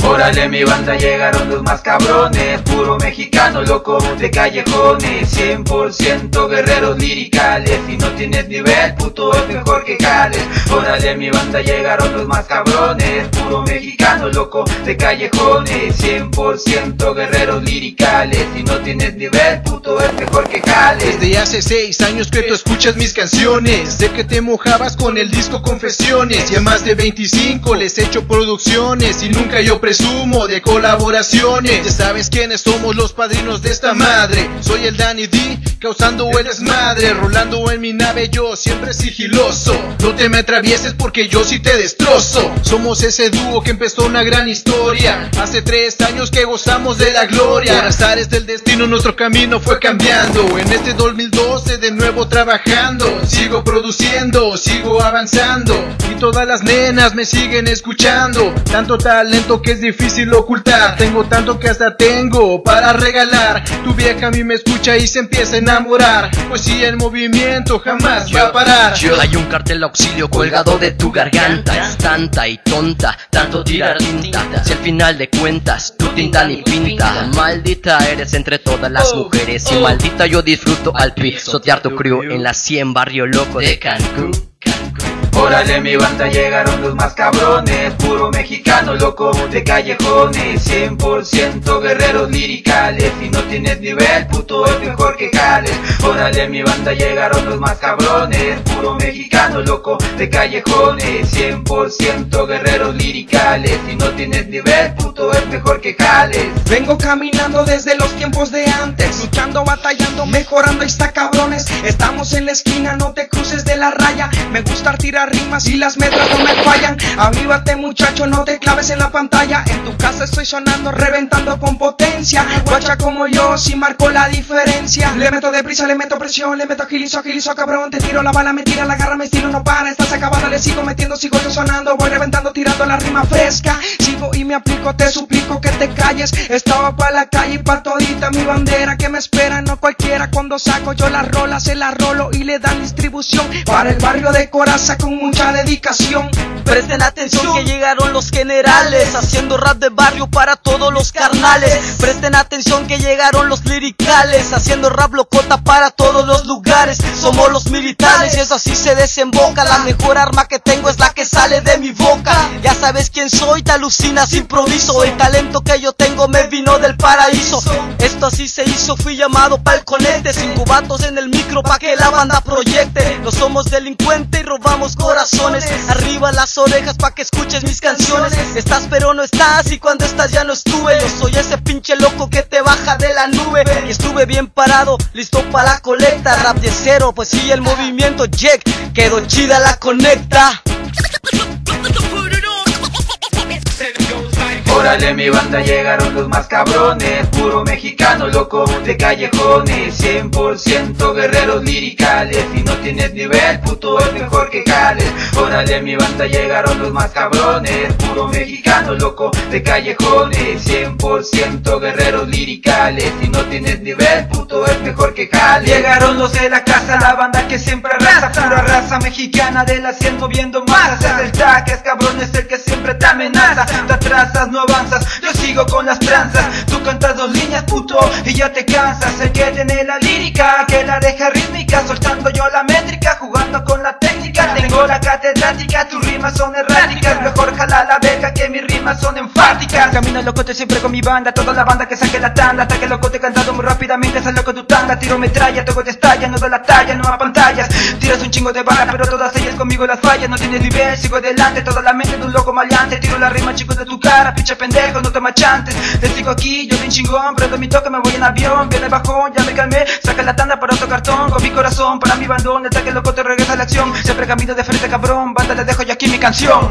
Órale, mi banda, llegaron los más cabrones, puro mexicano loco de callejones, 100% guerreros liricales. Si no tienes nivel, puto, es mejor que jales. Órale, mi banda, llegaron los más cabrones, puro mexicano loco de callejones, 100% guerreros liricales. Si no tienes nivel, puto, es mejor que jales. Desde hace 6 años que tú escuchas mis canciones, sé que te mojabas con el disco Confesiones, y a más de 25 les he hecho producciones y nunca yo presumo de colaboraciones. Ya sabes quiénes somos los padrinos de esta madre. Soy el Danny D, causando el desmadre, rolando en mi nave yo siempre sigiloso. No te me atravieses porque yo sí te destrozo. Somos ese dúo que empezó una gran historia, hace 3 años que gozamos de la gloria. Por azares del destino nuestro camino fue cambiando. En este 2012 de nuevo trabajando, sigo produciendo, sigo avanzando, y todas las nenas me siguen escuchando. Tanto talento que es difícil ocultar, tengo tanto que hasta tengo para regalar. Tu vieja a mí me escucha y se empieza a enamorar, pues si el movimiento jamás va a parar. Hay un cartel auxilio colgado de tu garganta, es tanta y tonta, tanto tirar tinta. Si al final de cuentas tu tinta ni pinta, maldita eres entre todas las mujeres, y maldita yo disfruto al pisotear tu crew en la 100 barrio loco de Cancún. Órale, mi banda, llegaron los más cabrones, puro mexicano loco de callejones, 100% guerreros liricales. Si no tienes nivel, puto, es mejor que jales. Órale, mi banda, llegaron los más cabrones, puro mexicano loco de callejones, 100% guerreros liricales. Si no tienes nivel, puto, es mejor que jales. Vengo caminando desde los tiempos de antes, luchando, batallando, mejorando, ahí está cabrones. Estamos en la esquina, no te cruces de la raya. Me gusta tirar rimas y las metras no me fallan. Avívate, muchacho, no te claves en la pantalla. En tu casa estoy sonando, reventando con potencia. Guacha como yo, si marco la diferencia. Le meto deprisa, le meto presión, le meto agilizo, cabrón. Te tiro la bala, me tira la garra, mi estilo no para. Estás acabada, le sigo metiendo, sigo yo sonando. Voy reventando, tirando la rima fresca. Sigo y me aplico, te suplico que te calles. Estaba pa' la calle y pa' todita mi bandera que me espera, no cualquiera. Cuando saco yo las rolas, se las rolo y le dan distribución para el barrio de Coraza con mucha dedicación. Presten atención que llegaron los generales, haciendo rap de barrio para todos los carnales. Presten atención que llegaron los liricales, haciendo rap locota para todos los lugares. Somos los militares y eso así se desemboca. La mejor arma que tengo es la que sale de mi boca. Ya sabes quién soy, te alucinas, improviso. El talento que yo tengo me vino del paraíso. Esto así se hizo, fui llamado pa'l conete. 5 vatos en el micro pa' que la banda proyecte. No somos delincuentes y robamos corazones. Arriba las orejas pa' que escuches mis canciones. Estás pero no estás, y cuando estás ya no estuve. Yo soy ese pinche loco que te baja de la nube. Y estuve bien parado, listo pa' la colecta. Rap de cero, pues sí, el movimiento Jack quedó chida la conecta. Órale, mi banda, llegaron los más cabrones, puro mexicano loco de callejones, 100% guerreros liricales. Si no tienes nivel, puto, es mejor que jales. Órale, mi banda, llegaron los más cabrones, puro mexicano loco de callejones, 100% guerreros liricales. Si no tienes nivel, puto, es mejor que jales. Llegaron los de la casa, la banda que siempre arrasa, pura raza mexicana de la 100 moviendo masas. Es el tag, es cabrón, es el que siempre te amenaza. Te atrasas, no avanzas, yo sigo con las tranzas. Tú cantas 2 líneas, puto, y ya te cansas. El que tiene la lírica, que la deja rítmica, soltando yo la métrica, jugando con la técnica. Tengo la catedrática, tus rimas son erráticas. Mejor jala la verga que mis rimas son enfáticas. Camino locote siempre con mi banda, toda la banda que saque la tanda. Hasta que locote cantando muy rápidamente, sal loco tu tanga. Tiro metralla, todo te estalla, no da la talla, no a pantallas. Tiras un chingo de balas, pero todas ellas conmigo las fallas. No tienes nivel, sigo adelante, toda la mente de un loco maleante. Tiro la rima, chicos, de tu cara, pinche pendejo, no te machantes. Te sigo aquí, yo bien chingón, prendo mi toque, me voy en avión. Viene bajón, ya me calmé, saca la tanda para otro cartón. Con mi corazón, para mi bandón, el taque loco te regresa a la acción. Siempre camino de frente, cabrón, banda, le dejo yo aquí mi canción.